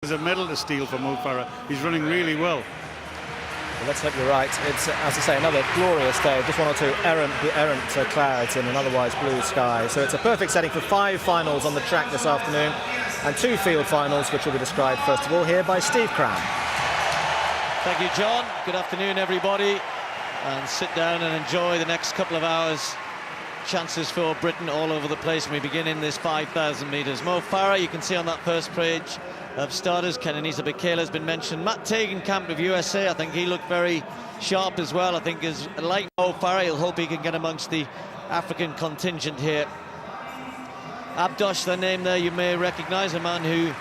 There's a medal to steal for Mo Farah. He's running really well. Well, let's hope you're right. It's, as I say, another glorious day. Just one or two errant clouds in an otherwise blue sky. So it's a perfect setting for 5 finals on the track this afternoon and 2 field finals, which will be described first of all here by Steve Cram. Thank you, John. Good afternoon, everybody. And sit down and enjoy the next couple of hours. Chances for Britain all over the place. And we begin in this 5,000 metres. Mo Farah, you can see on that first page of starters. Kenenisa Bekele has been mentioned. Matt Tegenkamp of USA, I think he looked very sharp as well. I think is like Mo Farah, he'll hope he can get amongst the African contingent here. Abdosh, the name there you may recognise, a man who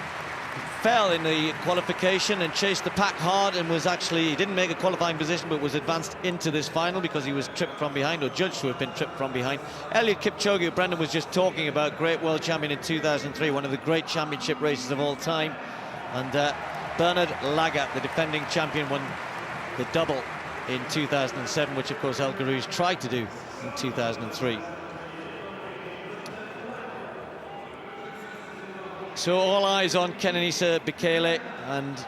fell in the qualification and chased the pack hard and was actually, he didn't make a qualifying position but was advanced into this final because he was tripped from behind, or judged to have been tripped from behind. Eliud Kipchoge, who Brendan was just talking about, great world champion in 2003, one of the great championship races of all time. And Bernard Lagat, the defending champion, won the double in 2007, which of course El Garouge tried to do in 2003. So all eyes on Kenenisa Bekele, and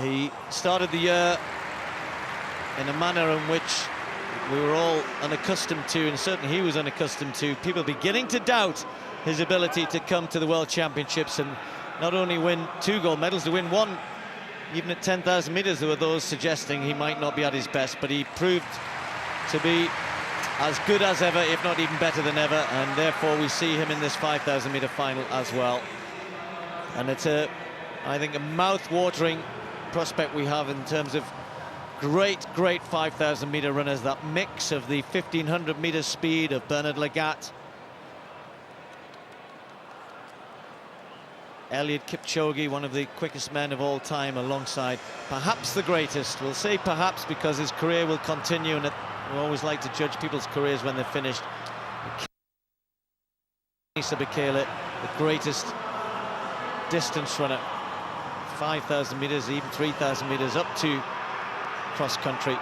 he started the year in a manner in which we were all unaccustomed to, and certainly he was unaccustomed to, people beginning to doubt his ability to come to the World Championships and not only win 2 gold medals, to win 1. Even at 10,000 metres there were those suggesting he might not be at his best, but he proved to be as good as ever, if not even better than ever, and therefore we see him in this 5,000 metre final as well. And it's I think a mouth-watering prospect we have in terms of great 5,000 metre runners. That mix of the 1,500 metre speed of Bernard Lagat, Eliud Kipchoge, one of the quickest men of all time, alongside perhaps the greatest. We'll say perhaps because his career will continue, and we always like to judge people's careers when they're finished. Kenenisa Bekele, the greatest distance runner, 5,000 metres, even 3,000 metres, up to cross-country.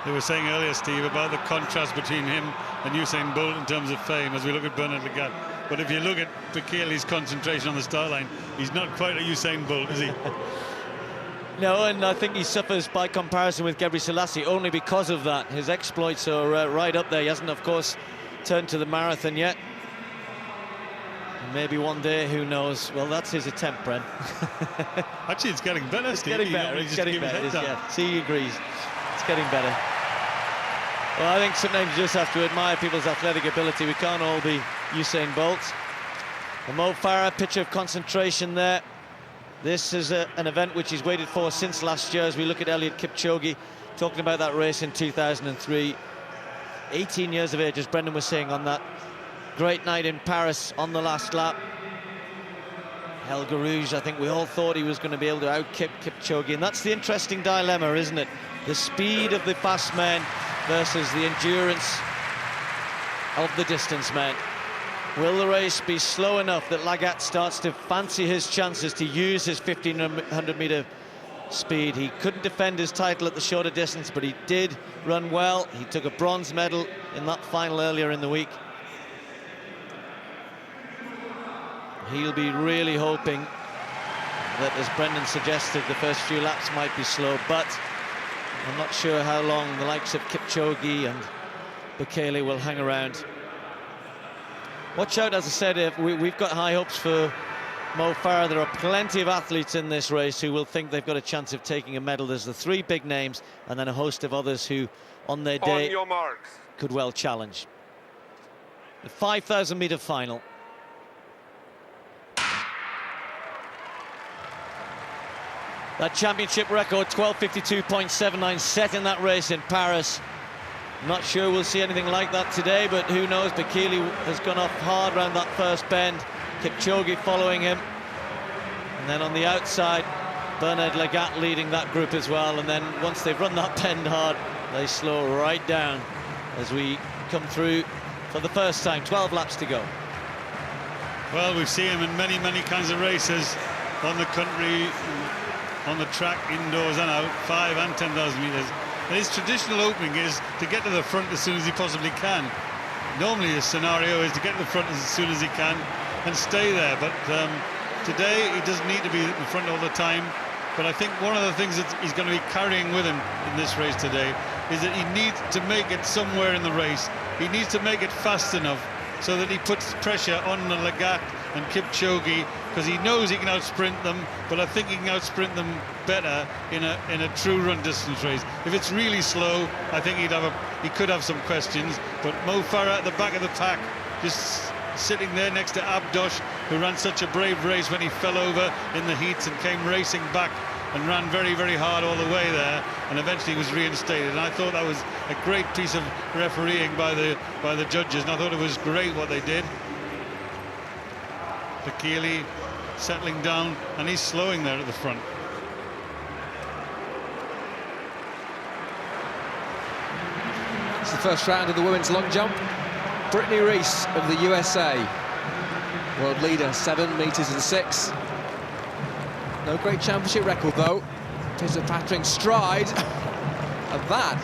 They were saying earlier, Steve, about the contrast between him and Usain Bolt in terms of fame as we look at Bernard Lagat. But if you look at Bekele's concentration on the start line, he's not quite a Usain Bolt, is he? No, and I think he suffers by comparison with Gebre Selassie only because of that. His exploits are right up there. He hasn't, of course, turned to the marathon yet. Maybe one day, who knows? Well, that's his attempt, Brent. Actually, it's getting better, It's Steve. getting better. It's getting better. Yeah, see, he agrees. It's getting better. Well, I think sometimes you just have to admire people's athletic ability. We can't all be Usain Bolts. The Mo Farah, picture of concentration there. This is an event which he's waited for since last year, as we look at Eliud Kipchoge, talking about that race in 2003. 18 years of age, as Brendan was saying, on that great night in Paris on the last lap. El Garouge, I think we all thought he was going to be able to out-kip Kipchoge, and that's the interesting dilemma, isn't it? The speed of the fast men versus the endurance of the distance men. Will the race be slow enough that Lagat starts to fancy his chances to use his 1,500 metre speed? He couldn't defend his title at the shorter distance, but he did run well. He took a bronze medal in that final earlier in the week. He'll be really hoping that, as Brendan suggested, the first few laps might be slow, but I'm not sure how long the likes of Kipchoge and Bekele will hang around. Watch out, as I said, we've got high hopes for Mo Farah. There are plenty of athletes in this race who will think they've got a chance of taking a medal. There's the 3 big names and then a host of others who, on their day, could well challenge. The 5,000 metre final. That championship record, 12:52.79, set in that race in Paris. Not sure we'll see anything like that today, but who knows? Bekele has gone off hard around that first bend. Kipchoge following him. And then on the outside, Bernard Lagat leading that group as well. And then once they've run that bend hard, they slow right down as we come through for the first time. 12 laps to go. Well, we've seen him in many kinds of races on the country, on the track, indoors and out, 5 and 10,000 metres. His traditional opening is to get to the front as soon as he possibly can. Normally his scenario is to get to the front as soon as he can and stay there, but today he doesn't need to be in front all the time, but I think one of the things that he's going to be carrying with him in this race today is that he needs to make it somewhere in the race. He needs to make it fast enough so that he puts pressure on the Lagat and Kipchoge, because he knows he can outsprint them, but I think he can outsprint them better in a true run distance race. If it's really slow, I think he could have some questions, but Mo Farah at the back of the pack, just sitting there next to Abdosh, who ran such a brave race when he fell over in the heats and came racing back and ran very, very hard all the way there, and eventually was reinstated. And I thought that was a great piece of refereeing by the judges, and I thought it was great what they did. Bekele settling down, and he's slowing there at the front. It's the first round of the women's long jump. Brittany Reese of the USA, world leader, 7 meters and 6. No great championship record though. Takes a pattering stride, and that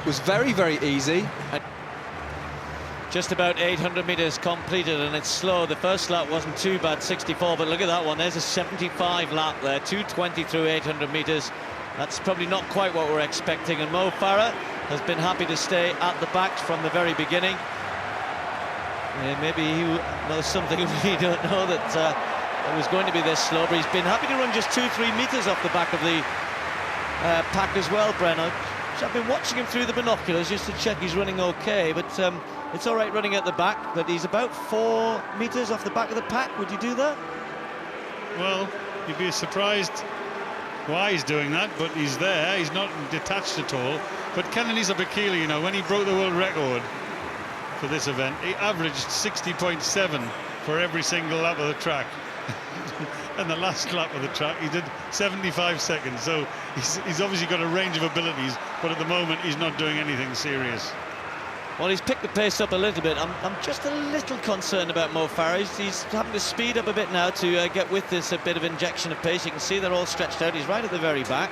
was very, very easy. Just about 800 meters completed, and it's slow. The first lap wasn't too bad, 64, but look at that one. There's a 75 lap there, 2:20 through 800 meters. That's probably not quite what we're expecting, and Mo Farah has been happy to stay at the back from the very beginning. Maybe he knows something we don't know, that it was going to be this slow, but he's been happy to run just 2-3 meters off the back of the pack as well, Brenner. So I've been watching him through the binoculars just to check he's running okay, but it's all right running at the back, but he's about 4 meters off the back of the pack. Would you do that? Well, you'd be surprised why he's doing that, but he's there. He's not detached at all. But Kenenisa Bekele, you know, when he broke the world record for this event, he averaged 60.7 for every single lap of the track. And the last lap of the track he did 75 seconds, so he's obviously got a range of abilities, but at the moment he's not doing anything serious. Well, he's picked the pace up a little bit. I'm just a little concerned about Mo Farah. He's having to speed up a bit now to get with this a bit of injection of pace. You can see they're all stretched out. He's right at the very back.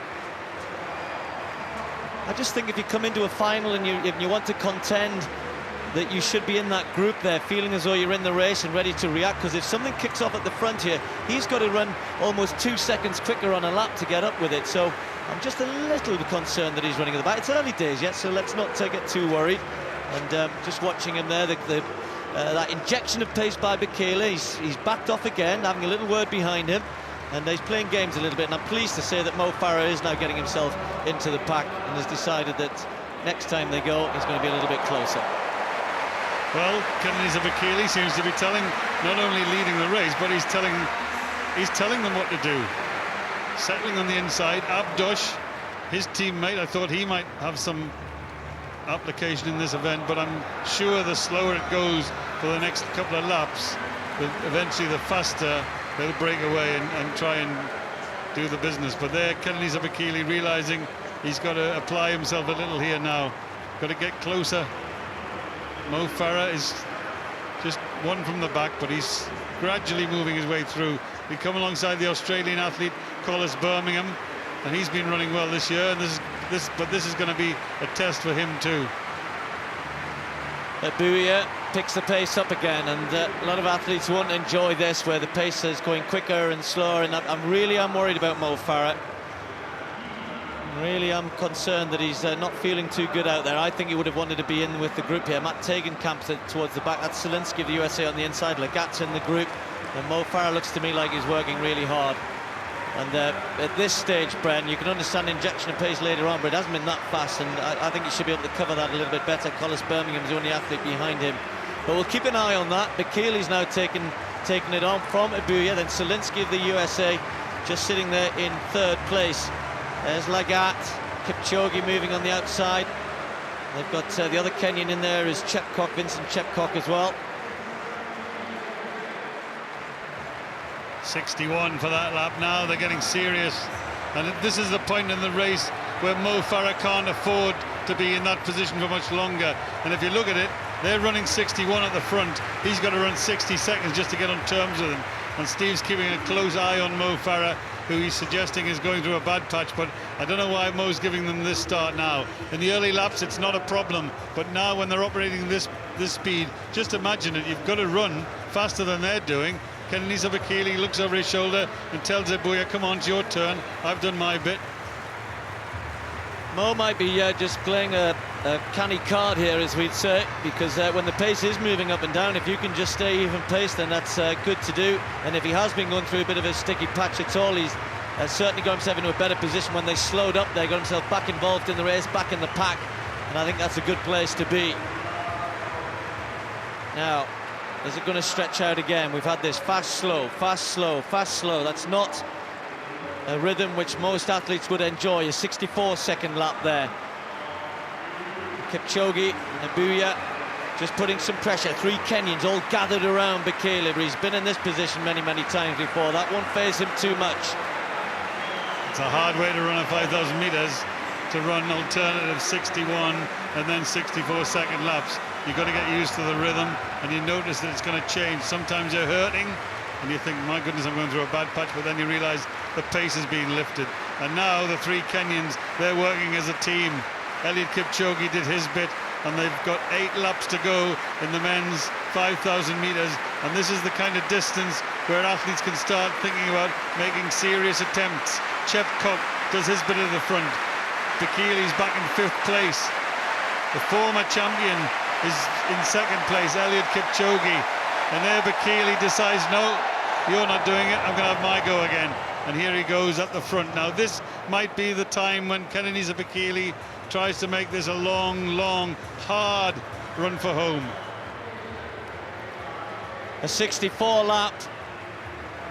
I just think if you come into a final and you want to contend, that you should be in that group there, feeling as though you're in the race and ready to react, because if something kicks off at the front here, he's got to run almost 2 seconds quicker on a lap to get up with it. So I'm just a little concerned that he's running at the back. It's early days yet, so let's not get too worried. And just watching him there, that injection of pace by Bekele, he's backed off again, having a little word behind him, and he's playing games a little bit. And I'm pleased to say that Mo Farah is now getting himself into the pack and has decided that next time they go, he's going to be a little bit closer. Well, Kenenisa Bekele seems to be not only leading the race, but he's telling them what to do. Settling on the inside, Abdosh, his teammate, I thought he might have some application in this event, but I'm sure the slower it goes for the next couple of laps, eventually the faster they'll break away and try and do the business. But there, Kenenisa Bekele realizing he's got to apply himself a little here now, got to get closer. Mo Farah is just one from the back, but he's gradually moving his way through. We come alongside the Australian athlete Collis Birmingham, and he's been running well this year, and this is going to be a test for him too. Abuya picks the pace up again, and a lot of athletes won't enjoy this, where the pace is going quicker and slower, and I'm worried about Mo Farah. Really, I'm concerned that he's not feeling too good out there. I think he would have wanted to be in with the group here. Matt Tagan camps it towards the back. That's Zielinski of the USA on the inside. Lagat's in the group. And Mo Farah looks to me like he's working really hard. And at this stage, Bren, you can understand injection of pace later on, but it hasn't been that fast. And I think he should be able to cover that a little bit better. Collis Birmingham's the only athlete behind him. But we'll keep an eye on that. Bekele's now taking it on from Abuya. Then Zielinski of the USA just sitting there in 3rd place. There's Lagat, Kipchoge moving on the outside. They've got the other Kenyan in there is Chepcock, Vincent Chepcock as well. 61 for that lap now. They're getting serious, and this is the point in the race where Mo Farah can't afford to be in that position for much longer. And if you look at it, they're running 61 at the front. He's got to run 60 seconds just to get on terms with them. And Steve's keeping a close eye on Mo Farah, who he's suggesting is going through a bad patch, but I don't know why Mo's giving them this start now. In the early laps, it's not a problem, but now when they're operating this speed, just imagine it, you've got to run faster than they're doing, Kenenisa Bekele looks over his shoulder and tells Ebuya, come on, it's your turn, I've done my bit. Mo might be just playing a canny card here, as we'd say, because when the pace is moving up and down, if you can just stay even pace, then that's good to do. And if he has been going through a bit of a sticky patch at all, he's certainly got himself into a better position. When they slowed up, they got himself back involved in the race, back in the pack, and I think that's a good place to be. Now, is it going to stretch out again? We've had this fast, slow, fast, slow, fast, slow. That's not a rhythm which most athletes would enjoy. A 64-second lap there. Kipchoge and Ebuya just putting some pressure. 3 Kenyans all gathered around Bekele, but he's been in this position many, many times before. That won't faze him too much. It's a hard way to run a 5,000 metres, to run alternative 61 and then 64-second laps. You've got to get used to the rhythm, and you notice that it's going to change. Sometimes you're hurting, and you think, my goodness, I'm going through a bad patch, but then you realise the pace is being lifted. And now the 3 Kenyans, they're working as a team. Eliud Kipchoge did his bit, and they've got 8 laps to go in the men's 5,000 metres, and this is the kind of distance where athletes can start thinking about making serious attempts. Chepkok does his bit at the front. Bekele's back in 5th place. The former champion is in 2nd place, Eliud Kipchoge, and there Bekele decides, no, you're not doing it, I'm going to have my go again. And here he goes at the front. Now this might be the time when Kenenisa Bekele tries to make this a long, long, hard run for home. A 64 lap,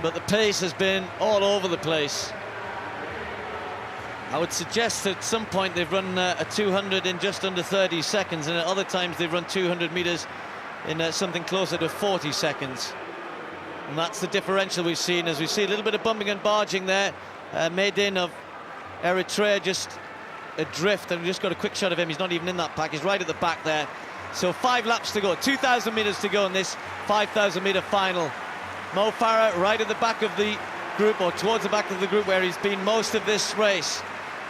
but the pace has been all over the place. I would suggest that at some point they've run a 200 in just under 30 seconds, and at other times they've run 200 meters in something closer to 40 seconds. And that's the differential we've seen, as we see a little bit of bumping and barging there. Medin of Eritrea just adrift, and we just got a quick shot of him. He's not even in that pack, he's right at the back there. So 5 laps to go, 2,000 meters to go in this 5,000 meter final. Mo Farah right at the back of the group, or towards the back of the group, where he's been most of this race.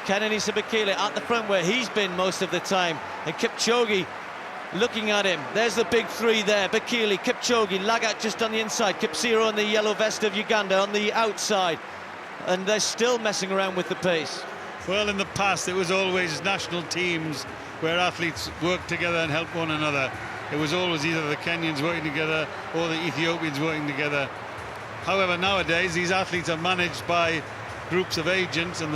Kenenisa Bekele at the front, where he's been most of the time, and Kipchoge looking at him. There's the big 3 there: Bekele, Kipchoge, Lagat just on the inside, Kipsiro in the yellow vest of Uganda on the outside, and they're still messing around with the pace. Well, in the past it was always national teams where athletes worked together and helped one another. It was always either the Kenyans working together or the Ethiopians working together. However, nowadays these athletes are managed by groups of agents, and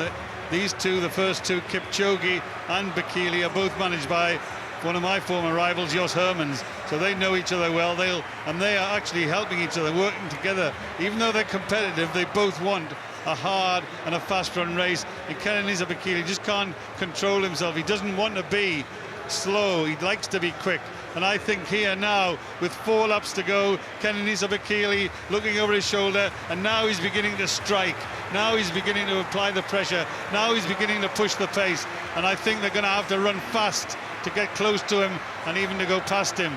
these two, the first 2, Kipchoge and Bekele, are both managed by one of my former rivals, Jos Hermans. So they know each other well, and they are actually helping each other, working together. Even though they're competitive, they both want a hard and a fast run race, and Kenenisa Bekele just can't control himself. He doesn't want to be slow, he likes to be quick. And I think here now, with 4 laps to go, Kenenisa Bekele looking over his shoulder, and now he's beginning to strike. Now he's beginning to apply the pressure. Now he's beginning to push the pace. And I think they're going to have to run fast to get close to him and even to go past him.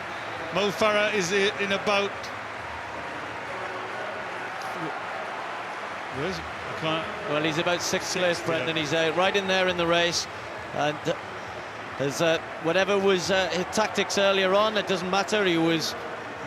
Mo Farah is in about... Where is he? I can't... Well, he's about 6th place, Brendan. He's right in there in the race. And there's whatever was his tactics earlier on, it doesn't matter. He was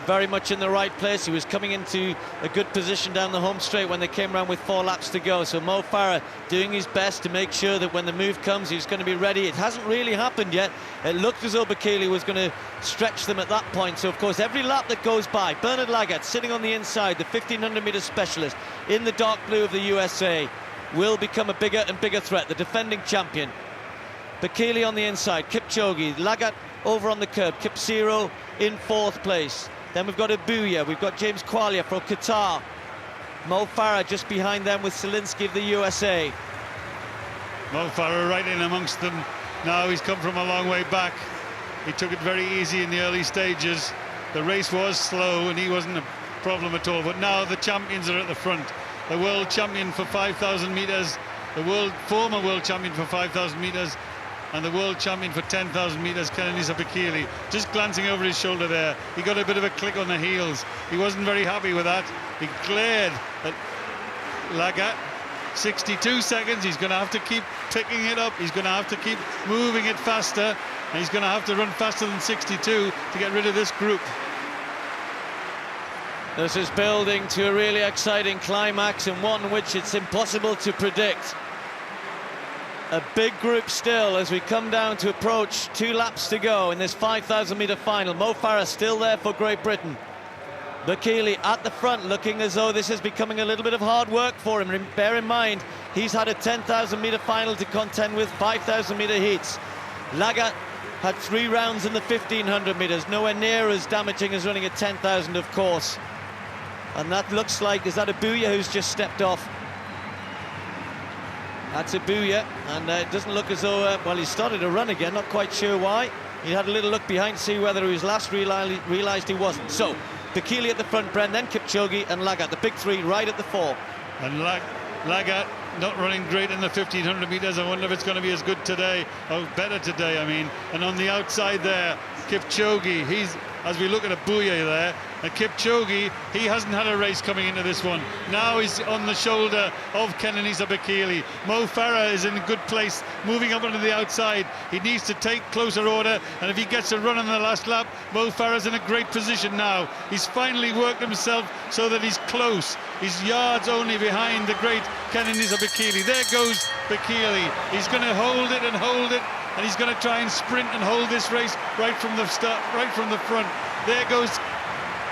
very much in the right place. He was coming into a good position down the home straight when they came around with 4 laps to go. So Mo Farah doing his best to make sure that when the move comes, he's going to be ready. It hasn't really happened yet. It looked as though Bekele was going to stretch them at that point. So of course, every lap that goes by, Bernard Lagat sitting on the inside, the 1,500 meter specialist in the dark blue of the USA, will become a bigger and bigger threat, the defending champion. Bekele on the inside, Kipchoge, Lagat over on the curb, Kipsiro in 4th place. Then we've got Ebuya, we've got James Qualia from Qatar. Mo Farah just behind them with Zielinski of the USA. Mo Farah right in amongst them. Now he's come from a long way back. He took it very easy in the early stages. The race was slow and he wasn't a problem at all. But now the champions are at the front. The world champion for 5,000 metres, the former world champion for 5,000 metres, and the world champion for 10,000 metres, Kenenisa Bekele. Just glancing over his shoulder there, he got a bit of a click on the heels. He wasn't very happy with that. He glared at Lagat. 62 seconds, he's going to have to keep picking it up. He's going to have to keep moving it faster, and he's going to have to run faster than 62 to get rid of this group. This is building to a really exciting climax, and one which it's impossible to predict. A big group still as we come down to approach 2 laps to go in this 5,000 metre final. Mo Farah still there for Great Britain. Bekele at the front, looking as though this is becoming a little bit of hard work for him. Bear in mind, he's had a 10,000 metre final to contend with, 5,000 metre heats. Lagat had 3 rounds in the 1,500 metres, nowhere near as damaging as running a 10,000, of course. And that looks like, is that Abuya who's just stepped off? That's Abuya, and it doesn't look as though, well, he started to run again, not quite sure why. He had a little look behind to see whether he was last, realised he wasn't. So, Bekele at the front, Bren, then Kipchoge and Lagat, the big 3 right at the fore. And Lagat not running great in the 1,500 metres. I wonder if it's going to be as good today, or better today, I mean. And on the outside there, Kipchoge, he's, as we look at Abuya there, and Kipchoge, he hasn't had a race coming into this one. Now he's on the shoulder of Kenenisa Bekele. Mo Farah is in a good place, moving up onto the outside. He needs to take closer order, and if he gets a run on the last lap, Mo Farah's in a great position now. He's finally worked himself so that he's close. He's yards only behind the great Kenenisa Bekele. There goes Bekele. He's going to hold it, and he's going to try and sprint and hold this race right from the start, right from the front. There goes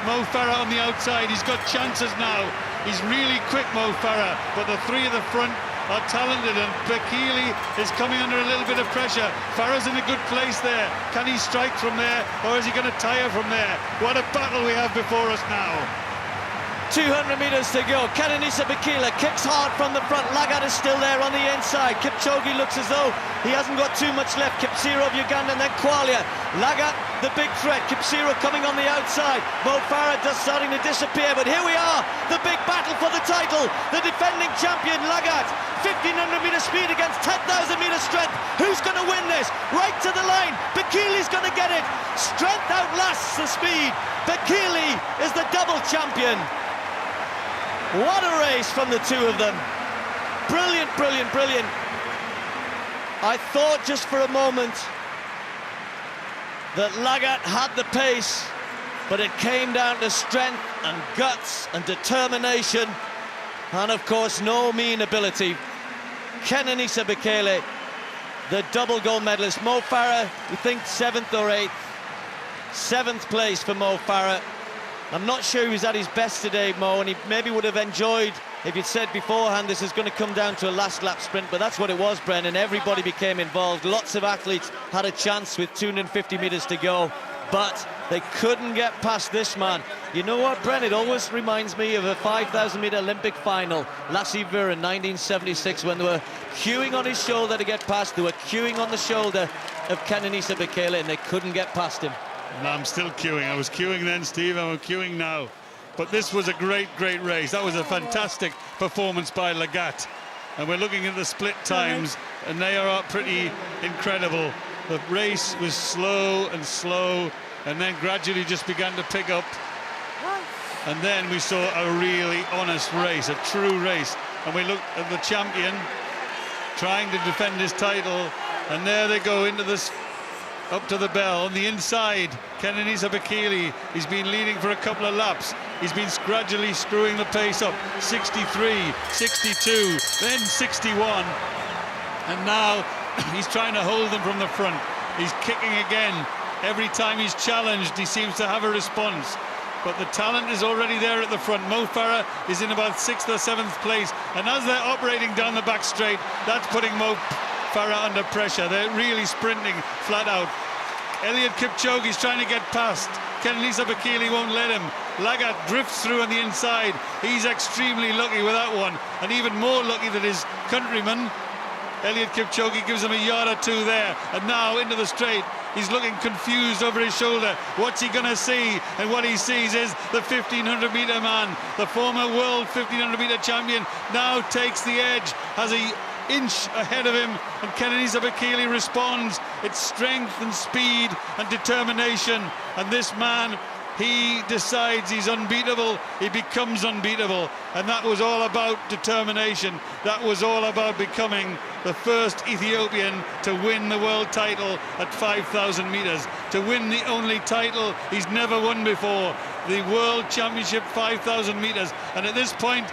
Mo Farah on the outside. He's got chances now. He's really quick, Mo Farah, but the 3 at the front are talented, and Bekele is coming under a little bit of pressure. Farah's in a good place there. Can he strike from there, or is he going to tire from there? What a battle we have before us now. 200 metres to go. Kenenisa Bekele kicks hard from the front. Lagat is still there on the inside. Kipchoge looks as though he hasn't got too much left. Kipsiro of Uganda, and then Qualia. Lagat, the big threat. Kipsiro coming on the outside. Mo Farah just starting to disappear, but here we are. The big battle for the title. The defending champion, Lagat. 1,500 metre speed against 10,000 metre strength. Who's going to win this? Right to the line. Bekele's going to get it. Strength outlasts the speed. Bekele is the double champion. What a race from the 2 of them. Brilliant, brilliant, brilliant. I thought just for a moment that Lagat had the pace, but it came down to strength and guts and determination, and of course no mean ability. Kenenisa Bekele, the double gold medalist. Mo Farah, we think 7th or 8th. 7th place for Mo Farah. I'm not sure he was at his best today, Mo, and he maybe would have enjoyed if you'd said beforehand this is going to come down to a last lap sprint, but that's what it was, Brennan. Everybody became involved. Lots of athletes had a chance with 250 metres to go, but they couldn't get past this man. You know what, Brennan? It always reminds me of a 5,000 metre Olympic final, Lassie Ver in 1976, when they were queuing on his shoulder to get past. They were queuing on the shoulder of Kenenisa Bekele, and they couldn't get past him. And I'm still queuing. I was queuing then, Steve. I'm queuing now. But this was a great, great race. That was a fantastic performance by Lagat. And we're looking at the split times, and they are pretty incredible. The race was slow, and then gradually just began to pick up. And then we saw a really honest race, a true race. And we looked at the champion trying to defend his title, and there they go into this, up to the bell. On the inside, Kenenisa Bekele, he's been leading for a couple of laps. He's been gradually screwing the pace up. 63, 62, then 61. And now he's trying to hold them from the front. He's kicking again. Every time he's challenged, he seems to have a response. But the talent is already there at the front. Mo Farah is in about 6th or 7th place. And as they're operating down the back straight, that's putting Mo Farah under pressure. They're really sprinting flat out. Eliud Kipchoge is trying to get past. Kenenisa Bekele won't let him. Lagat drifts through on the inside. He's extremely lucky with that one, and even more lucky that his countryman Eliud Kipchoge gives him a yard or 2 there. And now into the straight. He's looking confused over his shoulder. What's he going to see? And what he sees is the 1,500 metre man, the former world 1,500 metre champion, now takes the edge, has a inch ahead of him, and Kenenisa Bekele responds. It's strength and speed and determination, and this man, he decides he's unbeatable, he becomes unbeatable, and that was all about determination. That was all about becoming the first Ethiopian to win the world title at 5,000 metres, to win the only title he's never won before. the World Championship 5,000 metres. And at this point,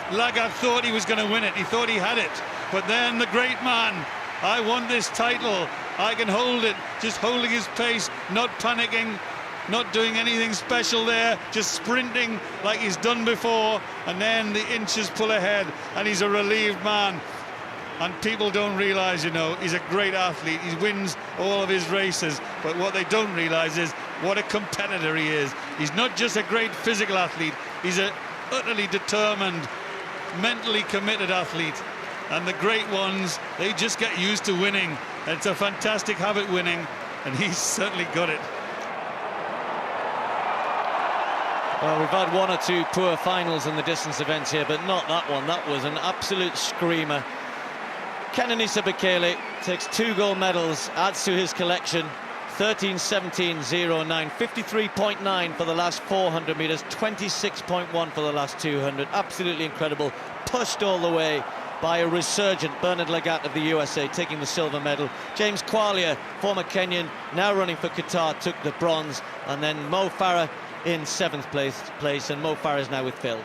Lagat thought he was going to win it. He thought he had it. But then the great man, I won this title. I can hold it. Just holding his pace, not panicking, not doing anything special there, just sprinting like he's done before. And then the inches pull ahead, and he's a relieved man. And people don't realise, you know, he's a great athlete. He wins all of his races. But what they don't realise is what a competitor he is. He's not just a great physical athlete. He's a utterly determined, mentally committed athlete. And the great ones, they just get used to winning. It's a fantastic habit, winning, and he's certainly got it. Well, we've had one or two poor finals in the distance events here, but not that one. That was an absolute screamer. Kenenisa Bekele takes 2 gold medals, adds to his collection. 13:17:09, 53.9 for the last 400 metres, 26.1 for the last 200. Absolutely incredible. Pushed all the way by a resurgent Bernard Lagat of the USA, taking the silver medal. James Qualia, former Kenyan, now running for Qatar, took the bronze. And then Mo Farah in 7th place, and Mo Farah is now with Phil.